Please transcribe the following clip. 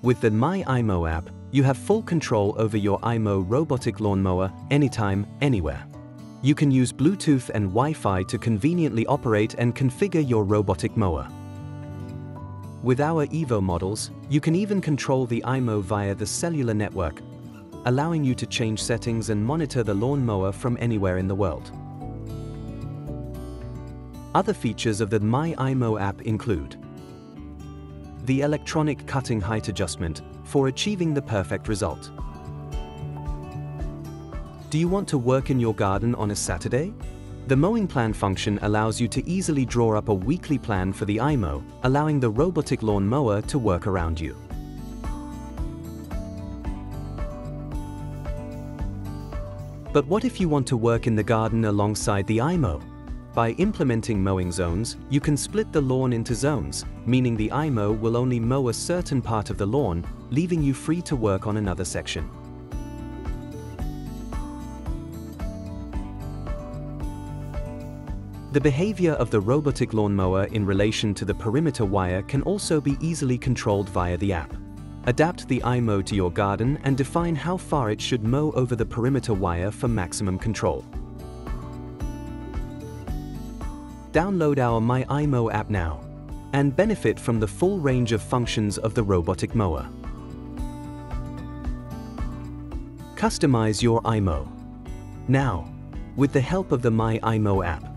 With the My iMOW app, you have full control over your iMOW robotic lawnmower anytime, anywhere. You can use Bluetooth and Wi-Fi to conveniently operate and configure your robotic mower. With our Evo models, you can even control the iMOW via the cellular network, allowing you to change settings and monitor the lawnmower from anywhere in the world. Other features of the My iMOW app include the electronic cutting height adjustment for achieving the perfect result. Do you want to work in your garden on a Saturday? The mowing plan function allows you to easily draw up a weekly plan for the iMOW, allowing the robotic lawn mower to work around you. But what if you want to work in the garden alongside the iMOW? By implementing mowing zones, you can split the lawn into zones, meaning the iMOW will only mow a certain part of the lawn, leaving you free to work on another section. The behavior of the robotic lawnmower in relation to the perimeter wire can also be easily controlled via the app. Adapt the iMOW to your garden and define how far it should mow over the perimeter wire for maximum control. Download our My iMOW app now and benefit from the full range of functions of the robotic mower. Customize your iMOW now with the help of the My iMOW app.